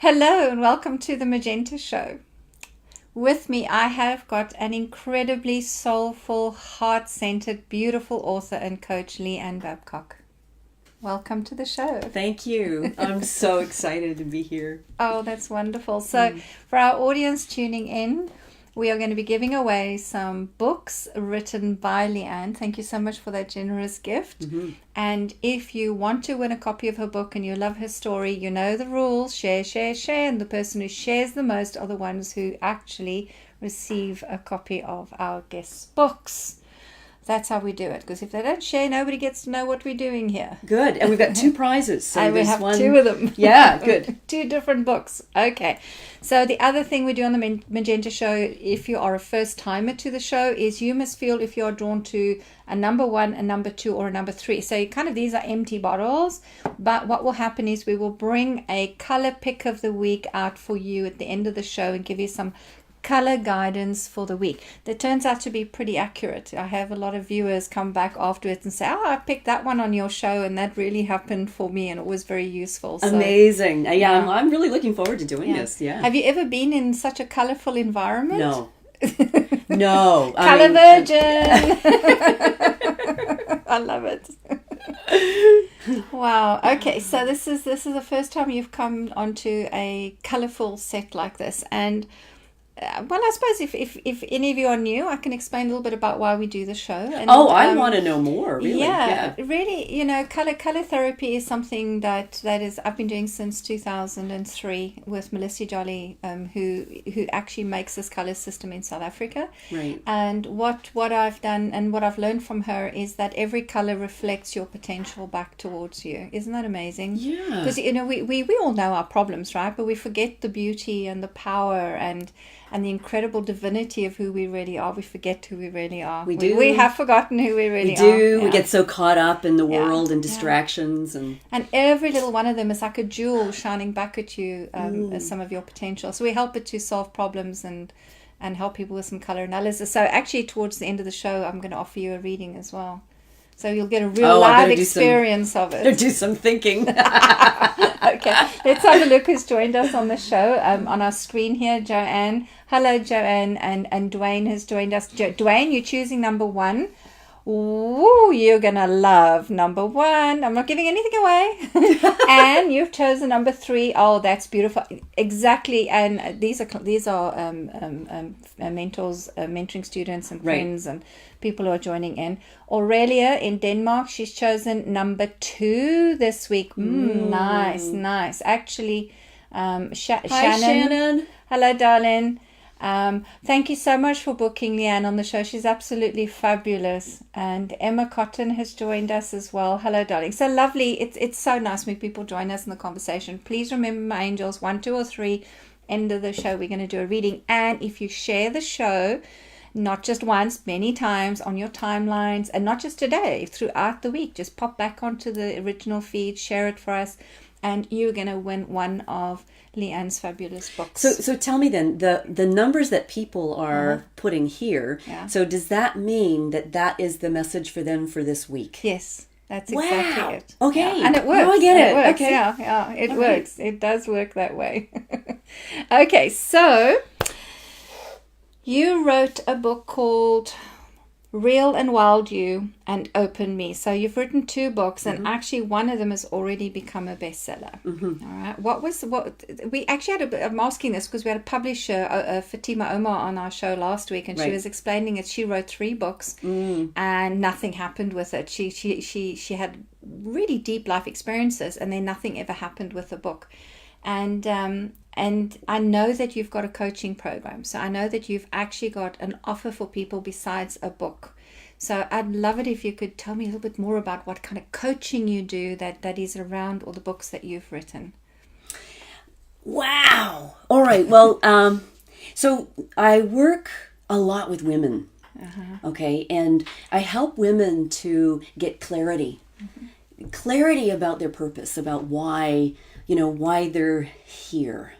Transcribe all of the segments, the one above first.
Hello and welcome to the Magenta Show. With me, I have got an incredibly soulful, heart-centered, beautiful author and coach, Leanne Babcock. Welcome to the show. Thank you. I'm so excited to be here. Oh, that's wonderful. So, for our audience tuning in, we are going to be giving away some books written by Leanne. Thank you so much for that generous gift. Mm-hmm. And if you want to win a copy of her book and you love her story, you know the rules. Share, share, share. And the person who shares the most are the ones who actually receive a copy of our guest's books. That's how we do it. Because if they don't share, nobody gets to know what we're doing here. Good. And we've got two prizes. So we have two of them. Yeah, good. Two different books. Okay. So the other thing we do on the Magenta Show, if you are a first timer to the show, is you must feel if you are drawn to a number 1, a number 2, or a number 3. So these are empty bottles. But what will happen is we will bring a color pick of the week out for you at the end of the show and give you some color guidance for the week. That turns out to be pretty accurate. I have a lot of viewers come back afterwards and say, I picked that one on your show and that really happened for me and it was very useful. So, amazing. Yeah, I'm really looking forward to doing this. Yeah. Have you ever been in such a colorful environment? No. No. Color virgin. I love it. Wow. Okay, so this is the first time you've come onto a colorful set like this, and well, I suppose if any of you are new, I can explain a little bit about why we do the show. And, I want to know more, really. Yeah, really, color therapy is something that is I've been doing since 2003 with Melissa Jolly, who actually makes this color system in South Africa. Right. And what I've done and what I've learned from her is that every color reflects your potential back towards you. Isn't that amazing? Yeah. Because we all know our problems, right? But we forget the beauty and the power and the incredible divinity of who we really are. We forget who we really are. We do. We have forgotten who we really are. We do. Yeah. We get so caught up in the world and distractions. And every little one of them is like a jewel shining back at you as some of your potential. So we help it to solve problems and help people with some color analysis. So actually towards the end of the show, I'm going to offer you a reading as well. So you'll get a real live experience of it. Do some thinking. Okay, let's have a look who's joined us on the show. On our screen here, Joanne. Hello, Joanne, and Dwayne has joined us. Dwayne, you're choosing number 1. Ooh, you're gonna love number 1. I'm not giving anything away. And you've chosen number 3. Oh, that's beautiful. Exactly. And these are mentors, mentoring students and friends and people who are joining in. Aurelia in Denmark, she's chosen number 2 this week. Nice. Actually, Hi, Shannon. Shannon. Hello, darling. Thank you so much for booking Leanne on the show. She's absolutely fabulous. And Emma Cotton has joined us as well. Hello, darling. So lovely. It's so nice when people join us in the conversation. Please remember, my angels, 1, 2, or 3, end of the show, we're going to do a reading. And if you share the show, not just once, many times on your timelines, and not just today, throughout the week, just pop back onto the original feed, share it for us, and you're going to win one of Leanne's fabulous books. So tell me then, the numbers that people are putting here, so does that mean that is the message for them for this week? Yes, that's exactly it. Okay. Yeah. And it works. Oh, I get it. Works. Okay. Yeah, it works. It does work that way. Okay, so you wrote a book called Real and Wild You and Open Me. So you've written 2 books, and actually one of them has already become a bestseller. All right. What we actually had I'm asking this because we had a publisher, Fatima Omar, on our show last week, and she was explaining it. She wrote 3 books, and nothing happened with it. She had really deep life experiences, and then nothing ever happened with the book. And I know that you've got a coaching program. So I know that you've actually got an offer for people besides a book. So I'd love it if you could tell me a little bit more about what kind of coaching you do that is around all the books that you've written. Wow. All right. Well, so I work a lot with women. Okay. And I help women to get clarity. Clarity about their purpose, about why they're here,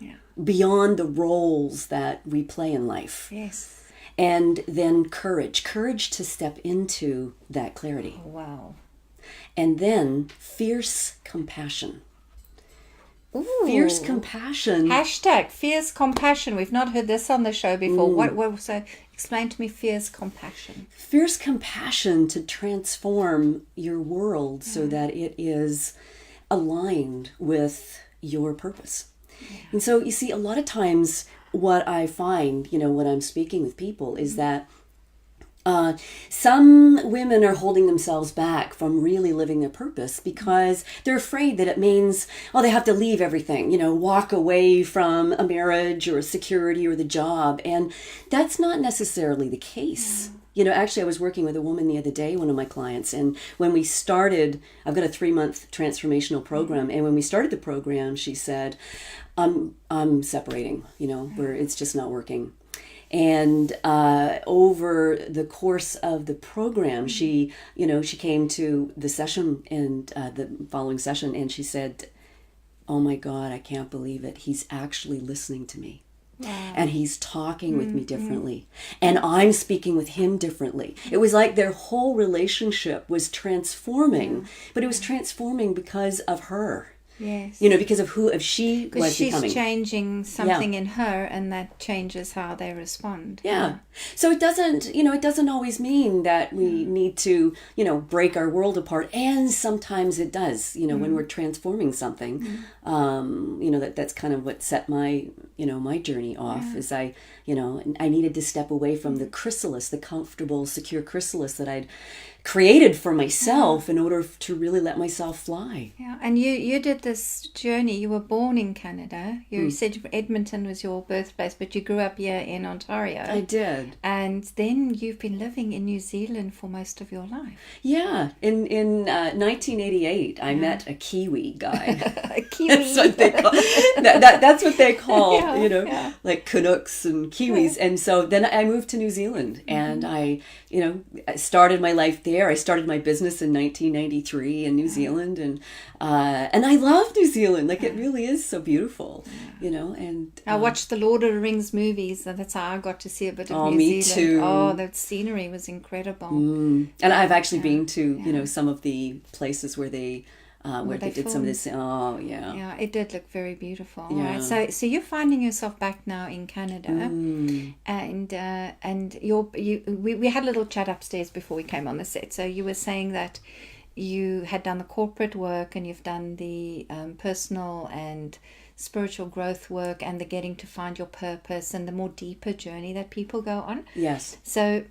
beyond the roles that we play in life. Yes. And then courage to step into that clarity. Wow. And then fierce compassion Ooh. Fierce compassion. Hashtag fierce compassion. We've not heard this on the show before. So explain to me fierce compassion. Fierce compassion to transform your world so that it is aligned with your purpose. And so you see, a lot of times what I find, when I'm speaking with people is that some women are holding themselves back from really living their purpose because they're afraid that it means, they have to leave everything, walk away from a marriage or a security or the job. And that's not necessarily the case. Actually, I was working with a woman the other day, one of my clients, and when we started, I've got a 3-month transformational program, and when we started the program, she said, I'm separating, where it's just not working. And over the course of the program, she came to the session and the following session, and she said, "Oh my God, I can't believe it. He's actually listening to me. Wow. And he's talking with me differently. And I'm speaking with him differently." It was like their whole relationship was transforming, but it was transforming because of her. Yes. Because of who she was she's becoming. Changing something in her, and that changes how they respond. Yeah. So it doesn't always mean that we need to, break our world apart. And sometimes it does, when we're transforming something. That's kind of what set my, my journey off is I needed to step away from the chrysalis, the comfortable, secure chrysalis that I'd created for myself in order to really let myself fly. Yeah, and you did this journey. You were born in Canada. You said Edmonton was your birthplace, but you grew up here in Ontario. I did. And then you've been living in New Zealand for most of your life. Yeah, in 1988, I met a Kiwi guy. A Kiwi. That's what they call. That's what they call. Like Canucks and Kiwis. Yeah. And so then I moved to New Zealand, and I started my life there. I started my business in 1993 in New Zealand, and I love New Zealand. Like, it really is so beautiful, And I watched the Lord of the Rings movies, and that's how I got to see a bit of New me Zealand. Too. Oh, that scenery was incredible. And I've actually been to some of the places where they did some of this. Oh, yeah. Yeah, it did look very beautiful. Yeah. Right? So you're finding yourself back now in Canada, and we had a little chat upstairs before we came on the set. So you were saying that you had done the corporate work, and you've done the personal and spiritual growth work, and the getting to find your purpose, and the more deeper journey that people go on. Yes. So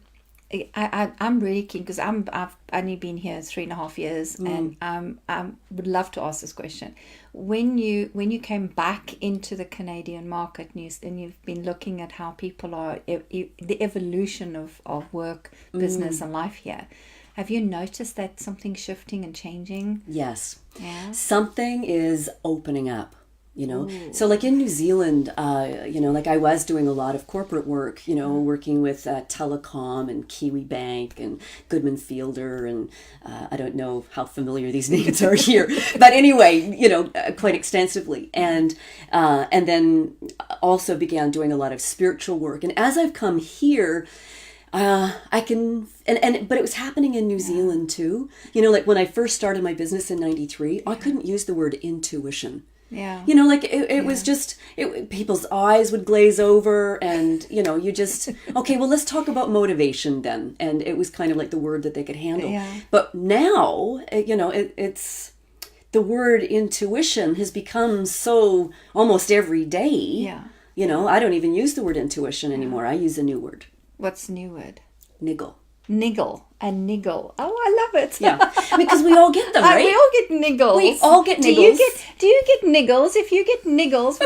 I'm really keen, because I've only been here 3.5 years, and I would love to ask this question. When you came back into the Canadian market, and you've been looking at how people are, the evolution of work, business, and life here, have you noticed that something's shifting and changing? Yes. Yeah. Something is opening up. So like in New Zealand, like I was doing a lot of corporate work, working with Telecom and Kiwi Bank and Goodman Fielder, and I don't know how familiar these names are here, but anyway, quite extensively, and then also began doing a lot of spiritual work. And as I've come here, I can, but it was happening in New Zealand too. Like when I first started my business in 93, I couldn't use the word intuition. Yeah. It was just, people's eyes would glaze over, and, you just, okay, well, let's talk about motivation then. And it was kind of like the word that they could handle. Yeah. But now, it's, the word intuition has become so almost every day. Yeah. I don't even use the word intuition anymore. I use a new word. What's the new word? Niggle. And niggle. Oh, I love it. Yeah, because we all get them, right? We all get niggles. We all get niggles. Do you get niggles? If you get niggles,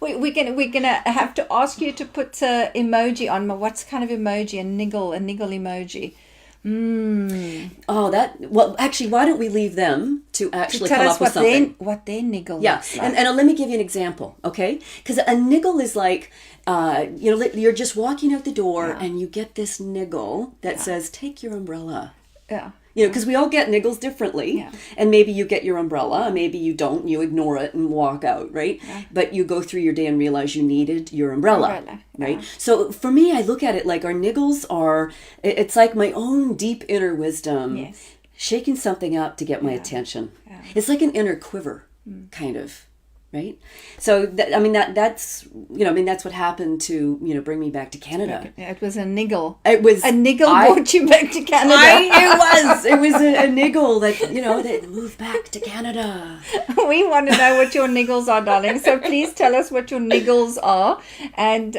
we're gonna have to ask you to put emoji on. What's kind of emoji? A niggle emoji. Well, actually, why don't we leave them to actually come up with something? What their niggle looks like. And let me give you an example, okay? Because a niggle is like, you're just walking out the door and you get this niggle that says, take your umbrella. Yeah. Because we all get niggles differently. Yeah. And maybe you get your umbrella, maybe you don't, you ignore it and walk out, right? Yeah. But you go through your day and realize you needed your umbrella. Right? Yeah. So for me, I look at it like our niggles are, it's like my own deep inner wisdom, shaking something up to get my attention. Yeah. It's like an inner quiver, kind of. right? So that's that's what happened to bring me back to Canada. It was a niggle. It was a niggle brought you back to Canada. It was a niggle that moved back to Canada. We want to know what your niggles are, darling. So please tell us what your niggles are, and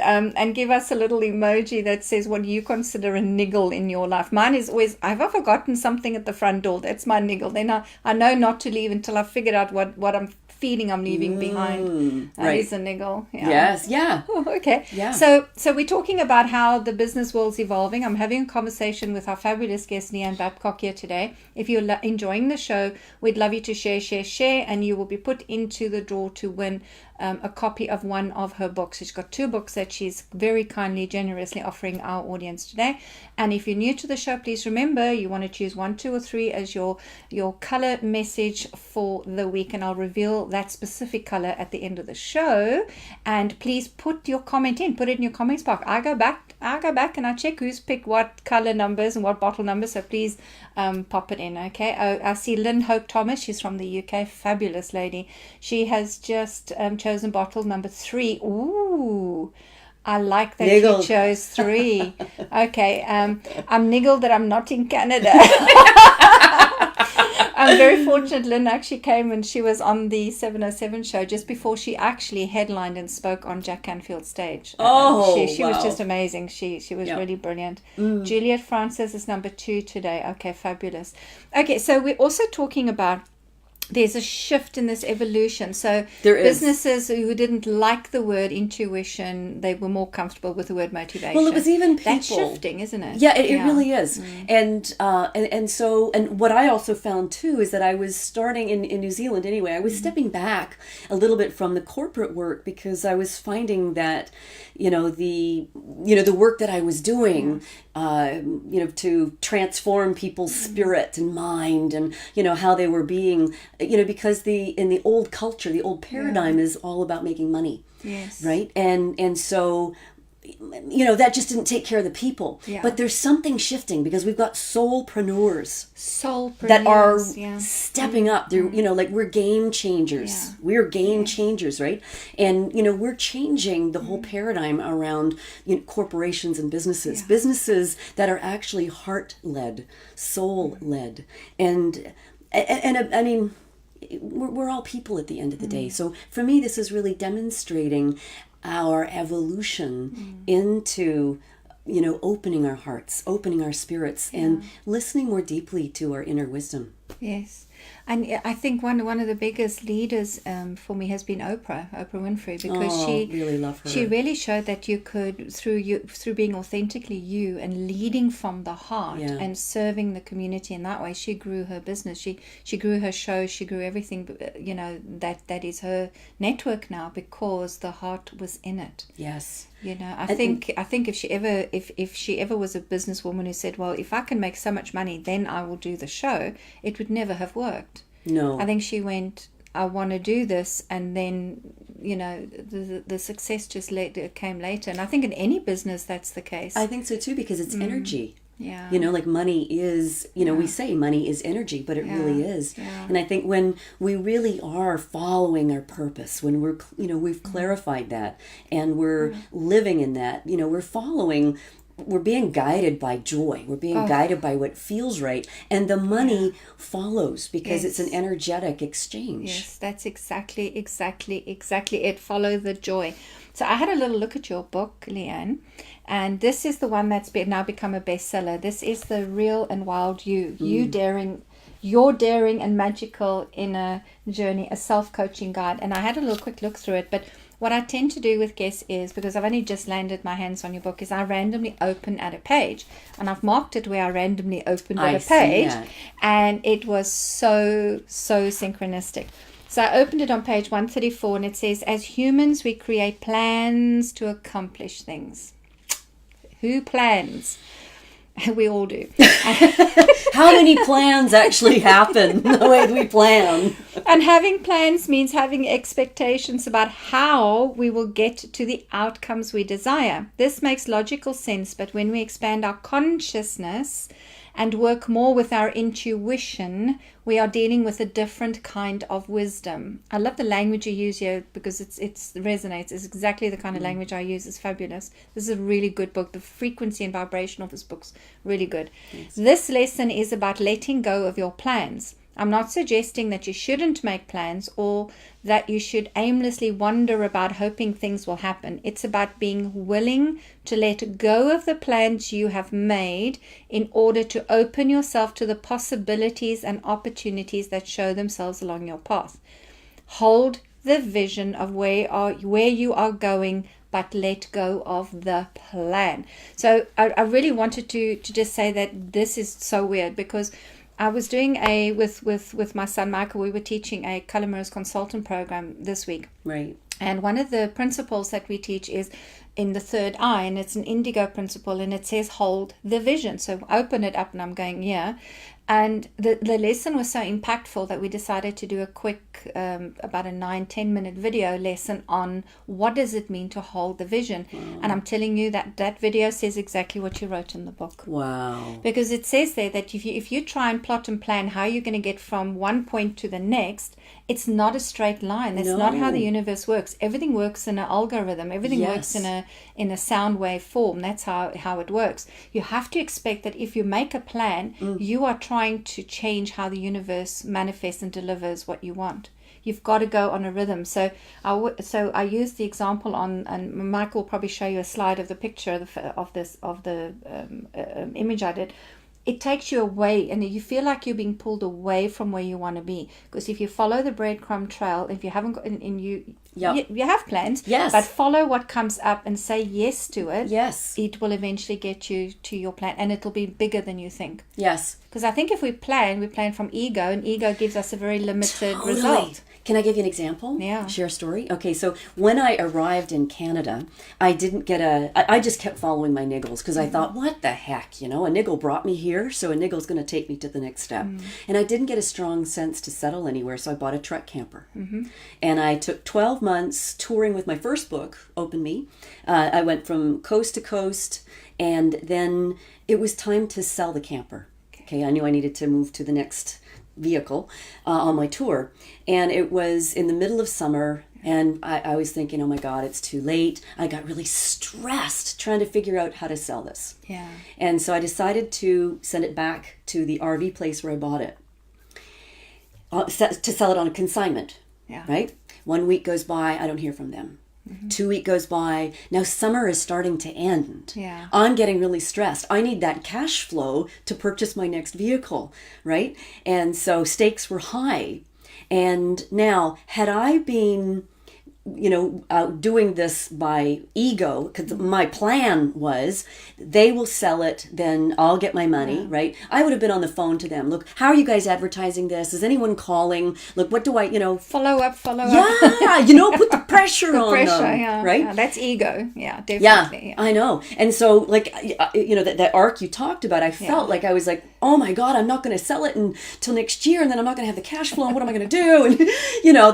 give us a little emoji that says what you consider a niggle in your life. Mine is always, have I forgotten something at the front door? That's my niggle. Then I know not to leave until I've figured out what I'm feeling I'm leaving behind. That is a niggle. Yeah. Yes, yeah. Oh, okay. Yeah. So we're talking about how the business world's evolving. I'm having a conversation with our fabulous guest, Leanne Babcock, here today. If you're enjoying the show, we'd love you to share, and you will be put into the draw to win a copy of one of her books. She's got 2 books that she's very kindly, generously offering our audience today. And if you're new to the show, please remember you want to choose 1, 2, or 3 as your color message for the week, and I'll reveal that specific color at the end of the show. And please put your comment in. Put it in your comments box. I go back and I check who's picked what color numbers and what bottle numbers. So please pop it in. Okay. I see Lynn Hope Thomas. She's from the UK. Fabulous lady. She has just chosen bottle number 3. Ooh, I like that Niggled. you chose 3. Okay, I'm niggled that I'm not in Canada. I'm very fortunate. Lynn actually came and she was on the 707 show just before she actually headlined and spoke on Jack Canfield's stage. She was just amazing. She was really brilliant. Juliet Francis is number 2 today. Okay, fabulous. Okay, so we're also talking about there's a shift in this evolution. So businesses who didn't like the word intuition, they were more comfortable with the word motivation. Well, it was even people. That's shifting, isn't it? Yeah, it really is. And what I also found too is that I was starting in New Zealand anyway. I was stepping back a little bit from the corporate work because I was finding that the work that I was doing to transform people's spirit and mind, and how they were being, because in the old culture, the old paradigm is all about making money. Yes. Right. And so that just didn't take care of the people. Yeah. But there's something shifting because we've got soulpreneurs that are stepping up. They're we're game changers. Yeah. We're game changers, right? And we're changing the whole paradigm around corporations and businesses. Businesses that are actually heart-led, soul-led. And I mean, we're all people at the end of the day. So for me, this is really demonstrating our evolution into opening our hearts, opening our spirits, and listening more deeply to our inner wisdom. Yes. And I think one of the biggest leaders for me has been Oprah Winfrey, because she really love her. She really showed that you could, through being authentically you and leading from the heart and serving the community in that way, she grew her business. She grew her show. She grew everything. That is her network now because the heart was in it. Yes. I think if she ever was a businesswoman who said, well, if I can make so much money, then I will do the show, it would never have worked. No. I think she went, I want to do this, and then the success just came later. And I think in any business that's the case. I think so too, because it's energy. Yeah. Like money is, we say money is energy, but it really is. Yeah. And I think when we really are following our purpose, when we're, we've clarified that and we're living in that, we're being guided by joy. We're being guided by what feels right. And the money follows because it's an energetic exchange. Yes, that's exactly it. Follow the joy. So I had a little look at your book, Leanne, and this is the one that's now become a bestseller. This is The Real and Wild You. Your daring and magical inner journey, a self-coaching guide. And I had a quick look through it, but what I tend to do with guests is, because I've only just landed my hands on your book, is I randomly open at a page. And I've marked it where I randomly opened at a page. And it was so synchronistic. So I opened it on page 134, and it says, as humans, we create plans to accomplish things. Who plans? We all do. How many plans actually happen the way we plan? And having plans means having expectations about how we will get to the outcomes we desire. This makes logical sense, but when we expand our consciousness and work more with our intuition, we are dealing with a different kind of wisdom. I love the language you use here because it resonates. It's exactly the kind of language I use. It's fabulous. This is a really good book. The frequency and vibration of this book's really good. Thanks. This lesson is about letting go of your plans. I'm not suggesting that you shouldn't make plans or that you should aimlessly wander about hoping things will happen. It's about being willing to let go of the plans you have made in order to open yourself to the possibilities and opportunities that show themselves along your path. Hold the vision of where you are going, but let go of the plan. So I really wanted to just say that this is so weird because I was doing with my son Michael, we were teaching a Color Mirrors consultant program this week. Right. And one of the principles that we teach is in the third eye, and it's an indigo principle, and it says hold the vision. So open it up, and I'm going, yeah. And the lesson was so impactful that we decided to do a quick, about a 9-10 minute video lesson on what does it mean to hold the vision. Wow. And I'm telling you that video says exactly what you wrote in the book. Wow. Because it says there that if you try and plot and plan how you're going to get from one point to the next, it's not a straight line. That's not how the universe works. Everything works in an algorithm. Everything works in a sound wave form. That's how it works. You have to expect that if you make a plan, you are trying to change how the universe manifests and delivers what you want. You've got to go on a rhythm. So I used the example on, and Michael will probably show you a slide of the picture of the image I did. It takes you away, and you feel like you're being pulled away from where you want to be. Because if you follow the breadcrumb trail, if you haven't got, and you have plans, but follow what comes up and say yes to it. Yes, it will eventually get you to your plan, and it'll be bigger than you think. Yes, because I think if we plan from ego, and ego gives us a very limited result. Can I give you an example? Yeah. Share a story? Okay, so when I arrived in Canada, I just kept following my niggles because I thought, what the heck, a niggle brought me here, so a niggle's going to take me to the next step. And I didn't get a strong sense to settle anywhere, so I bought a truck camper. And I took 12 months touring with my first book, Open Me. I went from coast to coast, and then it was time to sell the camper. Okay, I knew I needed to move to the next vehicle on my tour, and it was in the middle of summer, and I was thinking, oh my god, it's too late. I got really stressed trying to figure out how to sell this, and so I decided to send it back to the RV place where I bought it, to sell it on a consignment. Right, 1 week goes by, I don't hear from them. 2 weeks goes by. Now summer is starting to end. I'm getting really stressed. I need that cash flow to purchase my next vehicle, right? And so stakes were high. And now, had I been, doing this by ego, because my plan was they will sell it, then I'll get my money, right? I would have been on the phone to them. Look, how are you guys advertising this? Is anyone calling? Look, what do I, follow up. Yeah, put the pressure on them, right? Yeah, that's ego. Yeah, definitely. Yeah, I know. And so, that arc you talked about, I felt like I was like, oh my God, I'm not going to sell it until next year, and then I'm not going to have the cash flow, and what am I going to do? And,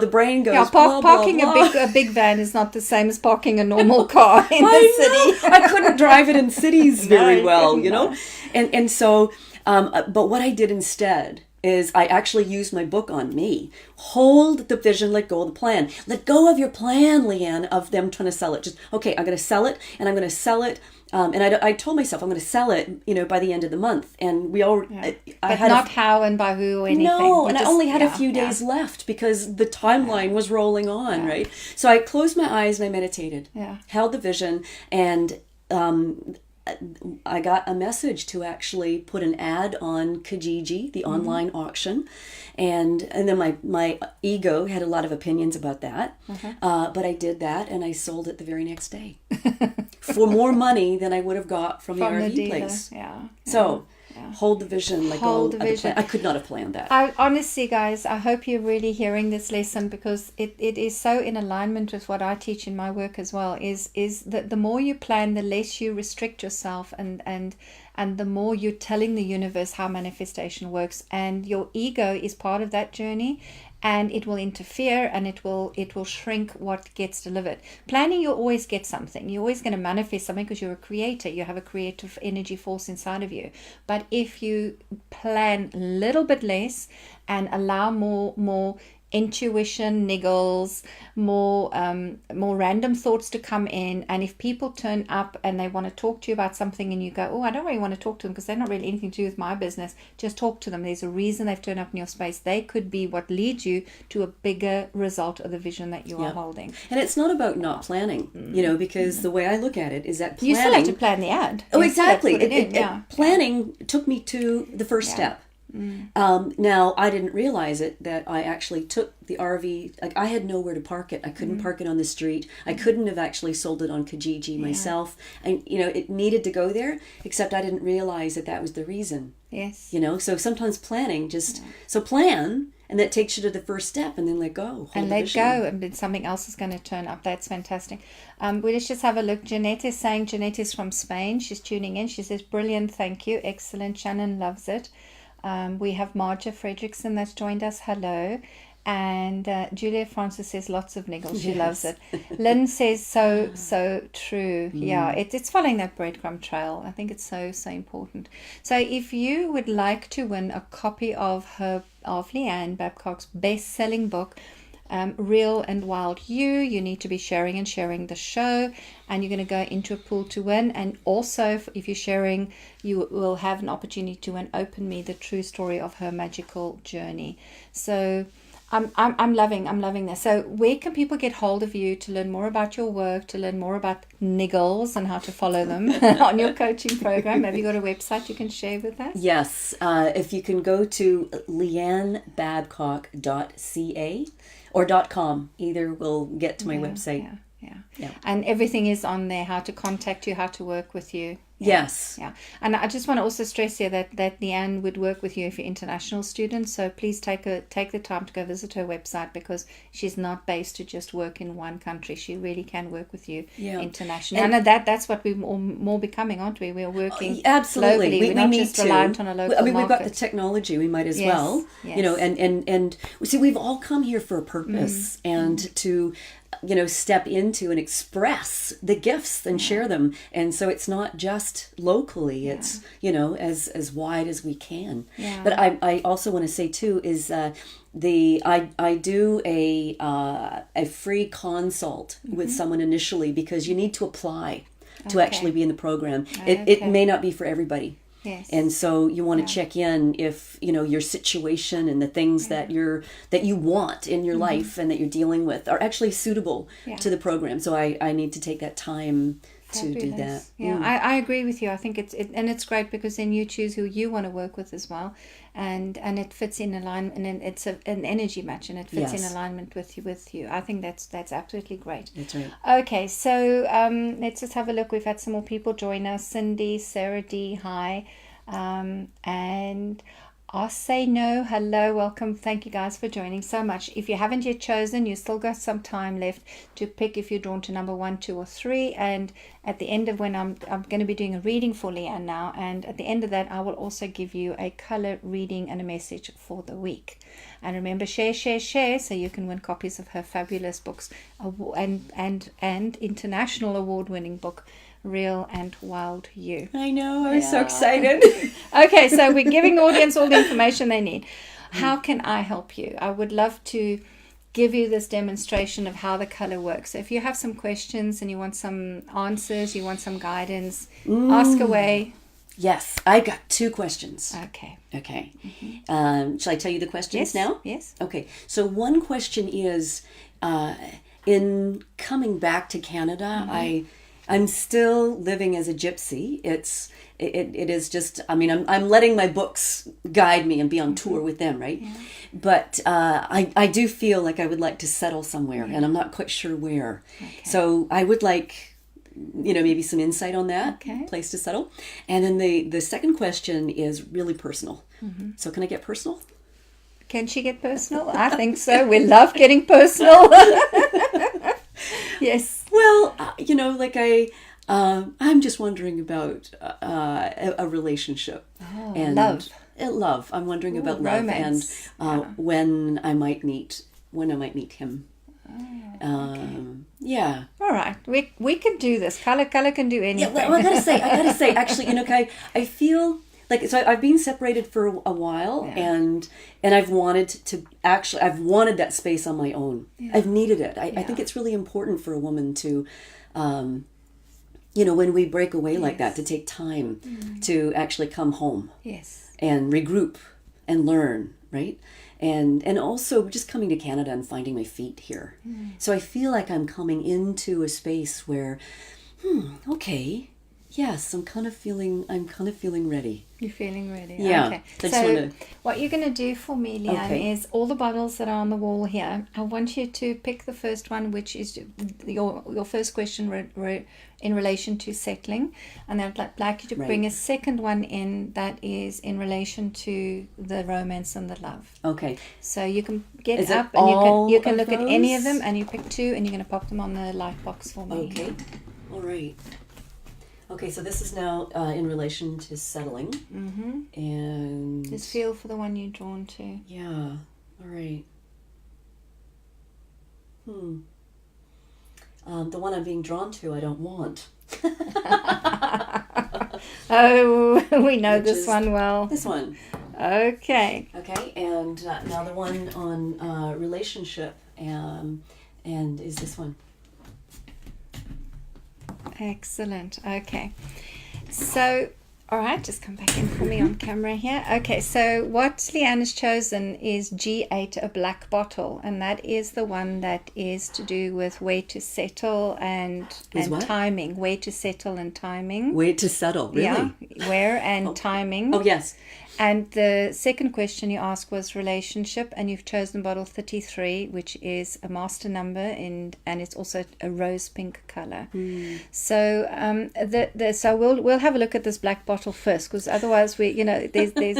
the brain goes, parking blah, blah. a big van is not the same as parking a normal car in the city. I couldn't drive it in cities very well, And so, but what I did instead is I actually used my book on me. Hold the vision, let go of the plan. Let go of your plan, Leanne, of them trying to sell it. Just, okay, I'm going to sell it, and I'm going to sell it. And I told myself I'm going to sell it, by the end of the month. And we all, but not how and by who or anything. No, and I only had a few days left because the timeline was rolling on, right? So I closed my eyes and I meditated, held the vision, and I got a message to actually put an ad on Kijiji, the online auction. And then my ego had a lot of opinions about that. But I did that, and I sold it the very next day for more money than I would have got from the RV place. So hold the vision, like hold the vision. I could not have planned that. Honestly, guys, I hope you're really hearing this lesson because it is so in alignment with what I teach in my work as well. Is that the more you plan, the less you restrict yourself, and the more you're telling the universe how manifestation works, and your ego is part of that journey. and it will interfere, and it will shrink what gets delivered. Planning, you'll always get something. You're always going to manifest something because you're a creator. You have a creative energy force inside of you. But if you plan a little bit less and allow more intuition niggles, more random thoughts to come in, and if people turn up and they want to talk to you about something and you go, oh, I don't really want to talk to them because they're not really anything to do with my business, just talk to them. There's a reason they've turned up in your space. They could be what leads you to a bigger result of the vision that you are holding. And it's not about not planning, because the way I look at it is that planning, you still have to plan the ad. Oh, exactly. Planning took me to the first step. Now, I didn't realize it, that I actually took the RV, like I had nowhere to park it. I couldn't park it on the street. I couldn't have actually sold it on Kijiji myself. And, it needed to go there, except I didn't realize that was the reason. Yes. So sometimes planning so plan, and that takes you to the first step, and then let go. And let go, and then something else is going to turn up. That's fantastic. Let's just have a look. Jeanette is saying, Jeanette is from Spain. She's tuning in. She says, brilliant, thank you. Excellent. Shannon loves it. We have Marja Fredrickson that's joined us. Hello. And Julia Francis says lots of niggles. She loves it. Lynn says so true. Yeah, it's following that breadcrumb trail. I think it's so important. So if you would like to win a copy of Leanne Babcock's best-selling book, Real and Wild You need to be sharing the show, and you're going to go into a pool to win. And also, if you're sharing, you will have an opportunity to win Open Me, the true story of her magical journey. So I'm loving this. So where can people get hold of you to learn more about your work, to learn more about niggles and how to follow them on your coaching program? Have you got a website you can share with us? Yes. If you can go to leannebabcock.ca or .com, either will get to my website. Yeah. And everything is on there, how to contact you, how to work with you. Yes. Yeah. And I just want to also stress here that Leanne would work with you if you're international students. So please take the time to go visit her website, because she's not based to just work in one country. She really can work with you internationally. And that's what we're more becoming, aren't we? We're working absolutely. globally. We're not just reliant on a local market. We've got the technology. We might as well. Yes. And see, we've all come here for a purpose and to step into and express the gifts and share them. And so it's not just locally, it's, as wide as we can. Yeah. But I also want to say too, is I do a free consult with someone initially, because you need to apply to actually be in the program. It may not be for everybody. Yes. And so you want to check in if your situation and the things that you want in your life and that you're dealing with are actually suitable to the program. So I need to take that time to do that. Yeah, I agree with you. I think it's great, because then you choose who you want to work with as well, and it fits in alignment, and it's an energy match, and it fits in alignment with you. I think that's absolutely great. That's right. Okay, so let's just have a look. We've had some more people join us. Cindy, Sarah D, hi, and I say no, hello, welcome. Thank you guys for joining so much. If you haven't yet chosen, you still got some time left to pick if you're drawn to number 1, 2, or 3. And at the end of when I'm going to be doing a reading for Leanne now, and at the end of that, I will also give you a color reading and a message for the week. And remember, share, so you can win copies of her fabulous books and international award-winning book, Real and Wild You. I know, I'm so excited. Okay, so we're giving the audience all the information they need. How can I help you? I would love to give you this demonstration of how the color works. So if you have some questions and you want some answers, you want some guidance, ask away. Yes, I got 2 questions. Okay. Mm-hmm. Shall I tell you the questions now? Yes. Okay, so one question is, in coming back to Canada, I'm still living as a gypsy. It is just, I'm letting my books guide me and be on tour with them, right? Yeah. But I do feel like I would like to settle somewhere, and I'm not quite sure where. Okay. So I would like, maybe some insight on that place to settle. And then the second question is really personal. Mm-hmm. So can I get personal? Can she get personal? I think so. We love getting personal. Yes. Well, I'm just wondering about a relationship. And love. love. I'm wondering about love romance. and when I might meet him. Yeah. All right, we can do this. Color can do anything. Yeah, well, I gotta say, actually, Kai, I feel like, so I've been separated for a while, and I've wanted I've wanted that space on my own. I've needed it. I think it's really important for a woman to, when we break away like that, to take time to actually come home. Yes. And regroup and learn, right? And also just coming to Canada and finding my feet here. So I feel like I'm coming into a space where, okay, yes, I'm kind of feeling ready. You're feeling ready. Yeah. Okay. So what you're going to do for me, Leanne, is all the bottles that are on the wall here, I want you to pick the first one, which is your first question in relation to settling. And I'd like you to bring a second one in that is in relation to the romance and the love. Okay. So you can get up and you can look at any of them, and you pick two, and you're going to pop them on the light box for me. Okay. All right. Okay, so this is now in relation to settling. Mm-hmm. And just feel for the one you're drawn to. Yeah. All right. The one I'm being drawn to, I don't want. Oh, we know this one well. This one. Okay. Okay, and now the one on relationship, and is this one. Excellent. Okay. So, all right, just come back in for me on camera here. Okay, so what Leanne has chosen is G8, a black bottle, and that is the one that is to do with where to settle and timing. Where to settle and timing. Where to settle, really? Yeah, where and timing. Oh, yes. And the second question you asked was relationship, and you've chosen bottle 33, which is a master number, and it's also a rose pink color. So so we'll have a look at this black bottle first, because otherwise there's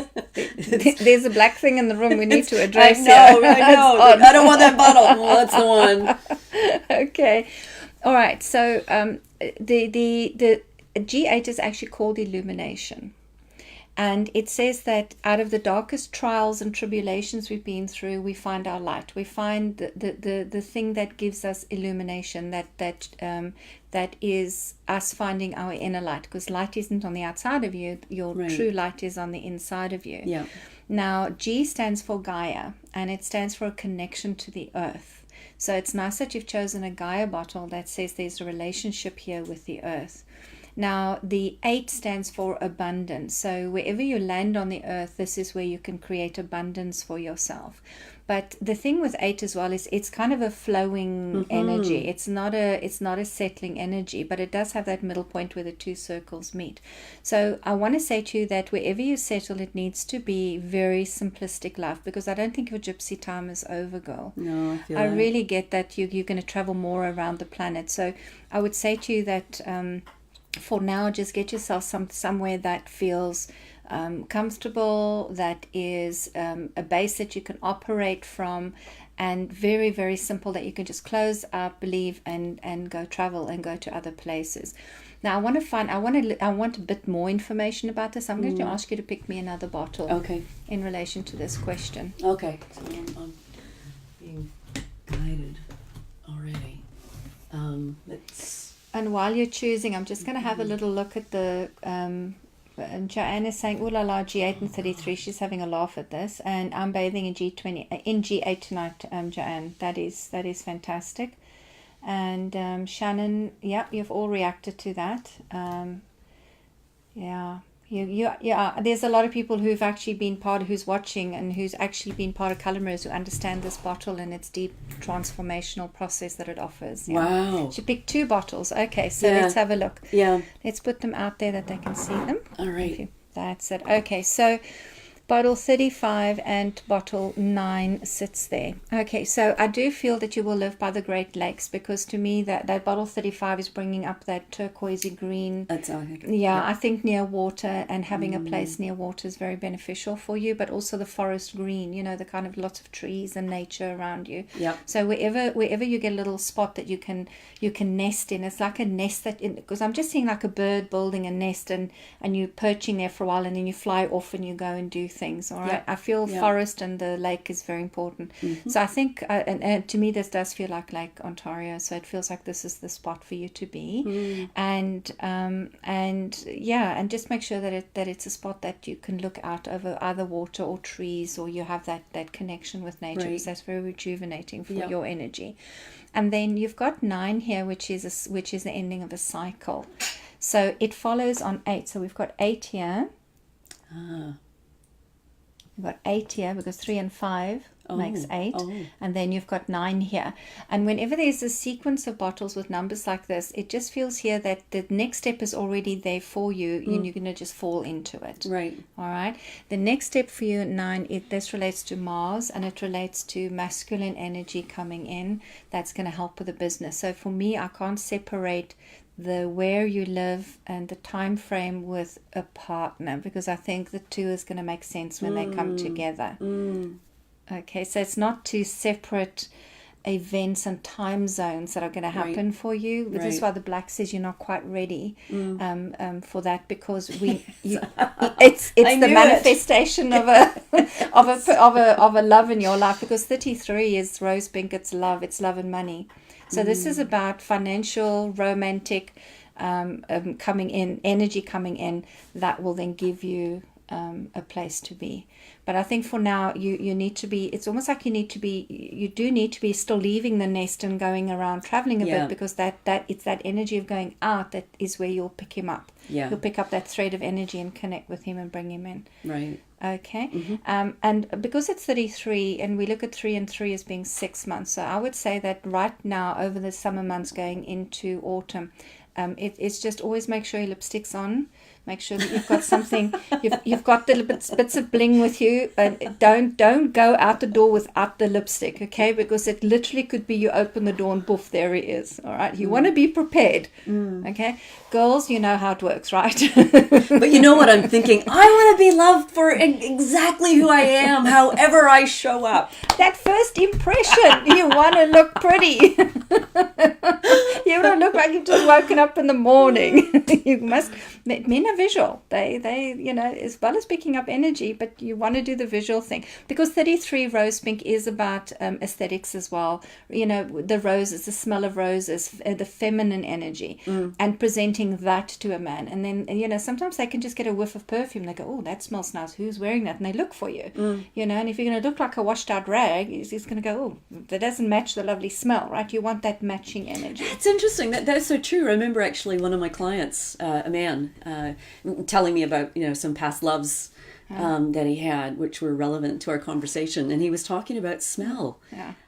a black thing in the room we need to address. I know. I don't want that bottle. Well, that's the one. Okay. All right. So the G8 is actually called illumination. And it says that out of the darkest trials and tribulations we've been through, we find our light. We find the thing that gives us illumination, that is us finding our inner light. Because light isn't on the outside of you. Your true light is on the inside of you. Yeah. Now, G stands for Gaia, and it stands for a connection to the earth. So it's nice that you've chosen a Gaia bottle that says there's a relationship here with the earth. Now, the 8 stands for abundance. So wherever you land on the earth, this is where you can create abundance for yourself. But the thing with 8 as well is it's kind of a flowing energy. It's not a settling energy, but it does have that middle point where the two circles meet. So I want to say to you that wherever you settle, it needs to be very simplistic life, because I don't think your gypsy time is over, girl. No, I feel I really get that you're going to travel more around the planet. So I would say to you that for now, just get yourself somewhere that feels comfortable, that is a base that you can operate from, and very, very simple, that you can just close up, leave, and go travel and go to other places. Now, I want a bit more information about this. I'm going to ask you to pick me another bottle. Okay. In relation to this question. Okay. So I'm being guided already. And while you're choosing, I'm just going to have a little look at the... Joanne is saying, ooh la la, G8 and 33. She's having a laugh at this. And I'm bathing in G8 tonight, Joanne. That is fantastic. And Shannon, yeah, you've all reacted to that. Yeah. There's a lot of people who've actually been who's watching and who's actually been part of Color Mirrors, who understand this bottle and its deep transformational process that it offers. Yeah. Wow. She picked 2 bottles. Okay, so let's have a look. Yeah. Let's put them out there that they can see them. All right. That's it. Okay, so bottle 35 and bottle 9 sits there. Okay, so I do feel that you will live by the Great Lakes, because to me that bottle 35 is bringing up that turquoisey green. That's I think near water, and having a place near water is very beneficial for you, but also the forest green, the kind of lots of trees and nature around you. Yeah. So wherever you get a little spot that you can nest in, it's like a nest because I'm just seeing like a bird building a nest, and you perching there for a while, and then you fly off and you go and do things. All right, Yeah. I feel Yeah. forest and the lake is very important. So I think, and to me, this does feel like Lake Ontario. So it feels like this is the spot for you to be, and yeah, and just make sure that it's a spot that you can look out over either water or trees, or you have that connection with nature, Right. because that's very rejuvenating for Yeah. your energy. And then you've got 9 here, which is the ending of a cycle. So it follows on 8. So we've got 8 here. We've got 8 here because 3 and 5 makes 8. And then you've got 9 here. And whenever there's a sequence of bottles with numbers like this, it just feels here that the next step is already there for you, and you're going to just fall into it. Right. All right. The next step for you, 9, this relates to Mars, and it relates to masculine energy coming in. That's going to help with the business. So for me, I can't separate the where you live and the time frame with a partner, because I think the two is going to make sense when they come together. Okay, so it's not two separate events and time zones that are going to happen for you. This is why the black says you're not quite ready for that, because it's the manifestation of a love in your life, because 33 is rose pink, it's love and money. So this is about financial, romantic coming in, energy coming in that will then give you a place to be. But I think for now you need to be, it's almost like you do need to be still leaving the nest and going around traveling a bit, because that it's that energy of going out that is where you'll pick him up. Yeah. You'll pick up that thread of energy and connect with him and bring him in. Right. Okay. And because it's 33 and we look at 3 and 3 as being 6 months, so I would say that right now over the summer months going into autumn, it's just always make sure your lipstick's on. Make sure that you've got something, you've got the bits of bling with you, and don't go out the door without the lipstick, okay? Because it literally could be you open the door and poof, there he is. All right, you want to be prepared, okay? Girls, you know how it works, right? But you know what I'm thinking? I want to be loved for exactly who I am, however I show up. That first impression, you want to look pretty. You want to look like you've just woken up in the morning. You must. Men are visual. They as well as picking up energy, but you want to do the visual thing, because 33 rose pink is about aesthetics as well. The roses, the smell of roses, the feminine energy, and presenting that to a man. And then sometimes they can just get a whiff of perfume. They go, oh, that smells nice. Who's wearing that? And they look for you. And if you're going to look like a washed out rag, he's going to go, oh, that doesn't match the lovely smell, right? You want that matching energy. It's interesting. That's so true. I remember actually one of my clients, a man, telling me about some past loves that he had, which were relevant to our conversation, and he was talking about smell.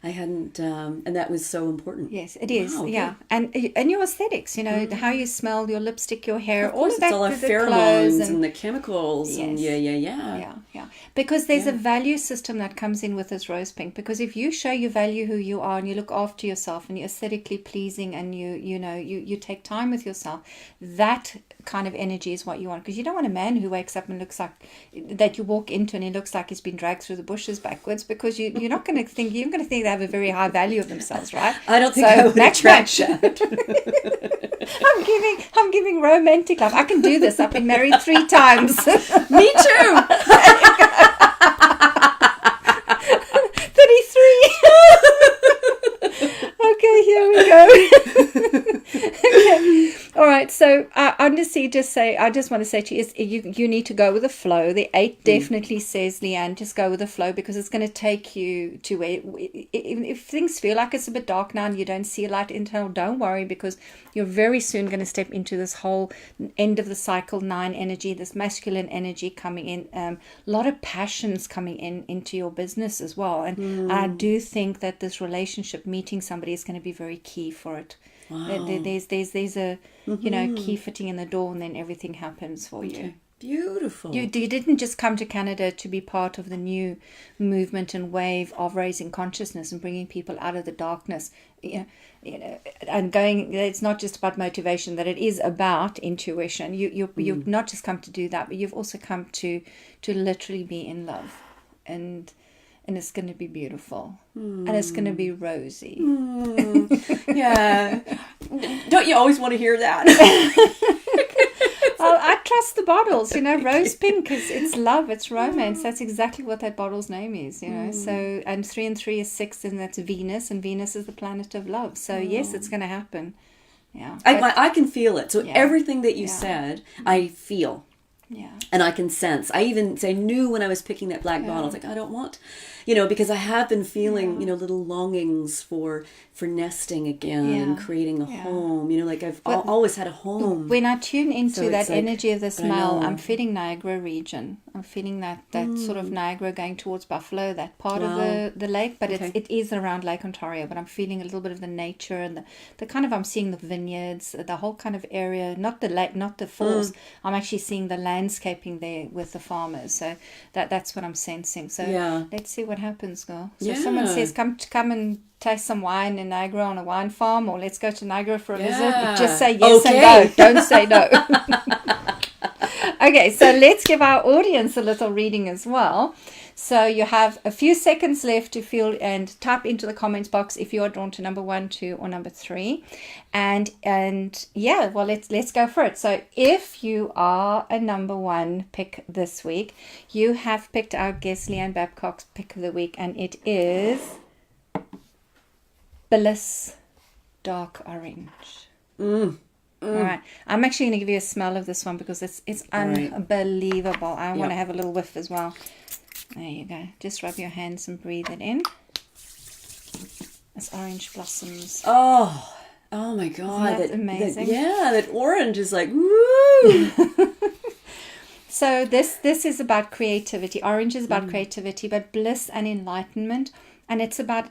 I hadn't, and that was so important. Yes, it is. Wow, yeah, and your aesthetics, how you smell, your lipstick, your hair, all of that. It's all our pheromones and the chemicals. Yes. And yeah. Because there's a value system that comes in with this rose pink. Because if you show you value who you are and you look after yourself and you're aesthetically pleasing and you take time with yourself, that kind of energy is what you want. Because you don't want a man who wakes up and looks like that you walk into and he looks like he's been dragged through the bushes backwards, because you're not going to think they have a very high value of themselves, right? I don't think I would attract that. I'm giving romantic love. I can do this. I've been married 3 times. Me too. 33. Okay, here we go. Okay. All right. So I just want to say to you, you need to go with the flow. The 8 definitely says, Leanne, just go with the flow, because it's going to take you to where, if things feel like it's a bit dark now and you don't see a light internal, don't worry, because you're very soon going to step into this whole end of the cycle 9 energy, this masculine energy coming in, a lot of passions coming into your business as well. And I do think that this relationship, meeting somebody, is going to be very key for it. Wow. There's a key fitting in the door, and then everything happens for you. Beautiful. You didn't just come to Canada to be part of the new movement and wave of raising consciousness and bringing people out of the darkness. And going. It's not just about motivation; that it is about intuition. You've not just come to do that, but you've also come to literally be in love, and it's going to be beautiful, and it's going to be rosy. Yeah. Don't you always want to hear that? Well, I trust the bottles. Rose pink it's love, it's romance. That's exactly what that bottle's name is. So, and 3 and 3 is 6, and that's Venus, and Venus is the planet of love. So yes, it's going to happen. Yeah, I can feel it. So Yeah. everything that you said, I feel. yeah, And I can sense. I knew when I was picking that black bottle, I was like, I don't want, because I have been feeling, little longings for nesting again and creating a home. Like I've always had a home. When I tune into So that it's like, energy of the but I smell, know. I'm feeling Niagara region. I'm feeling that sort of Niagara going towards Buffalo, that part Wow. of the lake. But Okay. it is around Lake Ontario. But I'm feeling a little bit of the nature and the kind of, I'm seeing the vineyards, the whole kind of area, not the lake, not the falls. I'm actually seeing the landscaping there with the farmers. So that's what I'm sensing. So Yeah. let's see what happens, girl. So if Yeah. someone says, come and taste some wine in Niagara on a wine farm, or let's go to Niagara for a visit, Yeah. just say yes Okay. and go. Don't say no. Okay, so let's give our audience a little reading as well. So you have a few seconds left to feel and type into the comments box if you are drawn to number 1, 2, or number 3. And yeah, well, let's go for it. So if you are a number 1 pick this week, you have picked our guest Leanne Babcock's pick of the week, and it is Bliss Dark Orange. All right, I'm actually going to give you a smell of this one because it's right. unbelievable. I want to Yep. have a little whiff as well. There you go. Just rub your hands and breathe it in. It's orange blossoms. Oh my God. Isn't that amazing? That orange is like, woo. So this is about creativity. Orange is about creativity, but bliss and enlightenment. And it's about,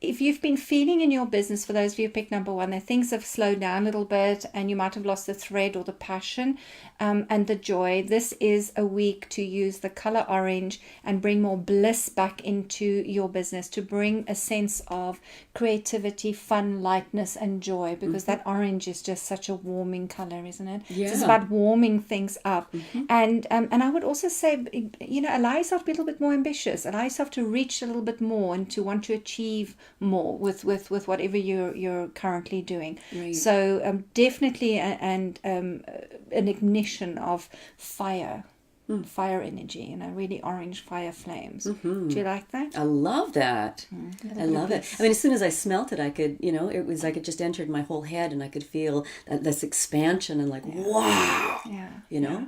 if you've been feeling in your business, for those of you who picked number 1, that things have slowed down a little bit and you might have lost the thread or the passion and the joy, this is a week to use the color orange and bring more bliss back into your business, to bring a sense of creativity, fun, lightness, and joy, because that orange is just such a warming color, isn't it? Yeah. So it's about warming things up. And I would also say, allow yourself to be a little bit more ambitious, allow yourself to reach a little bit more and to want to achieve more with whatever you're currently doing. Right. So definitely an ignition of fire energy, really orange fire flames. Do you like that? I love that. I love it. I mean, as soon as I smelt it, I could, it was like it just entered my whole head, and I could feel this expansion and like, wow. Yeah.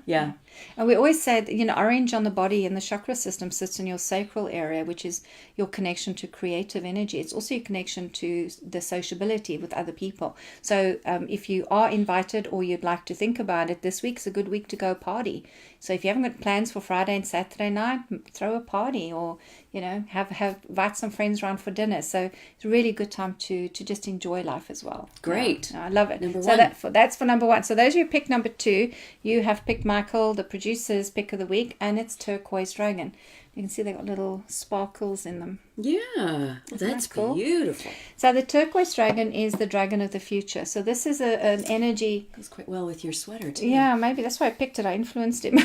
Yeah. And we always say that, orange on the body and the chakra system sits in your sacral area, which is your connection to creative energy. It's also your connection to the sociability with other people. So if you are invited or you'd like to think about it, this week's a good week to go party. So if you haven't got plans for Friday and Saturday night, throw a party, or invite some friends around for dinner. So it's a really good time to just enjoy life as well. Great. Yeah, I love it. Number so 1. that's for number 1. So those of you who picked number 2, you have picked Michael, the producer's pick of the week, and it's Turquoise Dragon. You can see they got little sparkles in them. Yeah. That's cool? beautiful. So the Turquoise Dragon is the dragon of the future. So this is an energy. Goes quite well with your sweater too. Yeah, maybe that's why I picked it. I influenced him.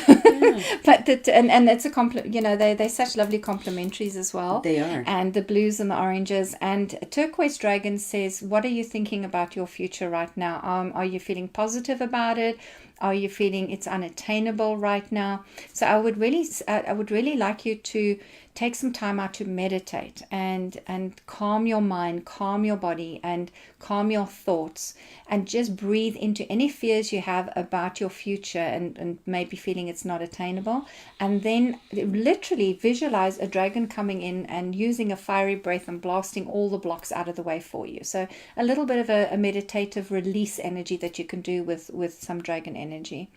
But and it's a compliment. They're such lovely complementaries as well. They are. And the blues and the oranges. And Turquoise Dragon says, "What are you thinking about your future right now? Are you feeling positive about it? Are you feeling it's unattainable right now?" So I would really like you to take some time out to meditate and calm your mind, calm your body, and calm your thoughts, and just breathe into any fears you have about your future and maybe feeling it's not attainable. And then literally visualize a dragon coming in and using a fiery breath and blasting all the blocks out of the way for you. So a little bit of a meditative release energy that you can do with some dragon energy.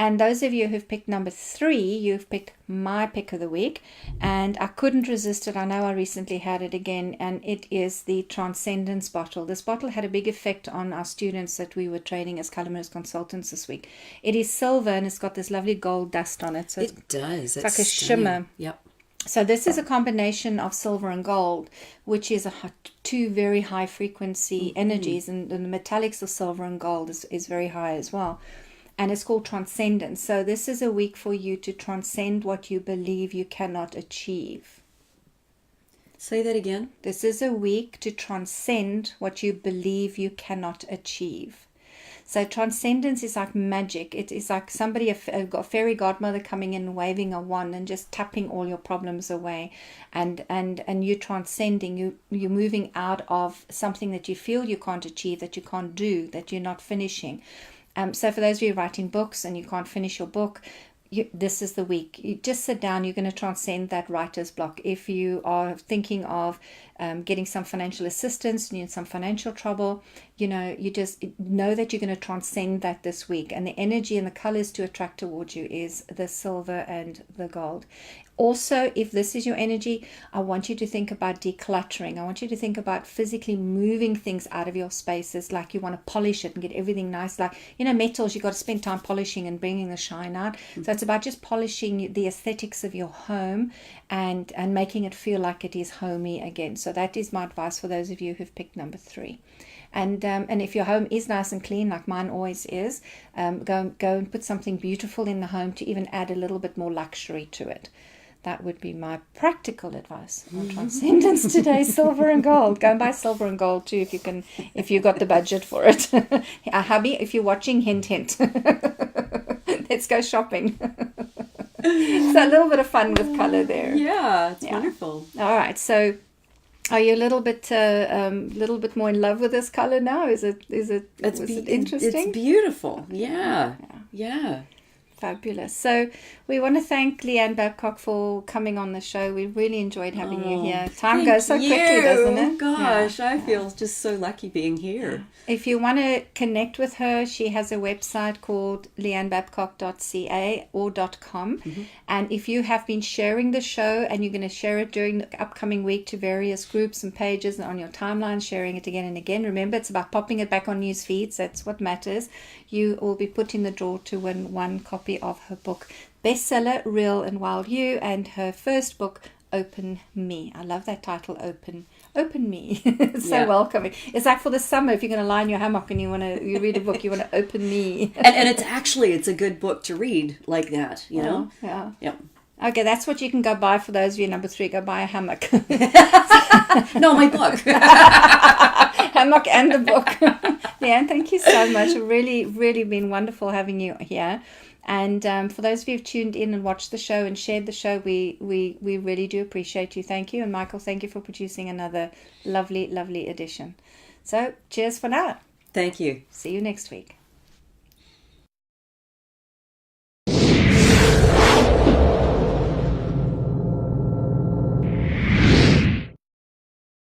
And those of you who've picked number 3, you've picked my pick of the week, and I couldn't resist it. I know I recently had it again, and it is the Transcendence bottle. This bottle had a big effect on our students that we were training as Colourist consultants this week. It is silver, and it's got this lovely gold dust on it. So It does. it's like a shimmer. Yep. So this is a combination of silver and gold, which is 2 very high frequency energies, and the metallics of silver and gold is very high as well. And it's called Transcendence. So this is a week for you to transcend what you believe you cannot achieve. Say that again. This is a week to transcend what you believe you cannot achieve. So transcendence is like magic. It is like somebody, a fairy godmother coming in and waving a wand and just tapping all your problems away, and you're transcending. You're moving out of something that you feel you can't achieve, that you can't do, that you're not finishing. So for those of you writing books and you can't finish your book, this is the week. You just sit down. You're going to transcend that writer's block. If you are thinking of getting some financial assistance, you're in some financial trouble, you just know that you're going to transcend that this week. And the energy and the colors to attract towards you is the silver and the gold. Also, if this is your energy, I want you to think about decluttering. I want you to think about physically moving things out of your spaces, like you want to polish it and get everything nice. Like, metals, you've got to spend time polishing and bringing the shine out. So it's about just polishing the aesthetics of your home and making it feel like it is homey again. So that is my advice for those of you who've picked number 3. And if your home is nice and clean, like mine always is, go and put something beautiful in the home to even add a little bit more luxury to it. That would be my practical advice on transcendence today. Silver and gold. Go and buy silver and gold too if you can, if you got the budget for it. Hubby, if you're watching, hint, hint. Let's go shopping. So a little bit of fun with color there. Yeah, it's wonderful. All right, so are you a little bit more in love with this color now? Is it interesting? It's beautiful. Yeah. Fabulous. So we want to thank Leanne Babcock for coming on the show. We really enjoyed having you here. Time goes so quickly, doesn't it? Gosh, I feel just so lucky being here. If you want to connect with her, she has a website called leannebabcock.ca or .com. And if you have been sharing the show and you're going to share it during the upcoming week to various groups and pages and on your timeline, sharing it again and again, remember, it's about popping it back on news feeds. That's what matters. You will be put in the draw to win one copy of her book, bestseller, Real and Wild You, and her first book, Open Me. I love that title, Open Me. It's so welcoming. It's like for the summer, if you're going to lie in your hammock and you read a book, you want to open me. and it's a good book to read like that, know? Yeah. Yep. Okay, that's what you can go buy for those of you, number 3, go buy a hammock. No, my book. Hammock and the book. Leanne, thank you so much. Really, really been wonderful having you here. And for those of you who've tuned in and watched the show and shared the show, we really do appreciate you. Thank you. And Michael, thank you for producing another lovely, lovely edition. So cheers for now. Thank you. See you next week.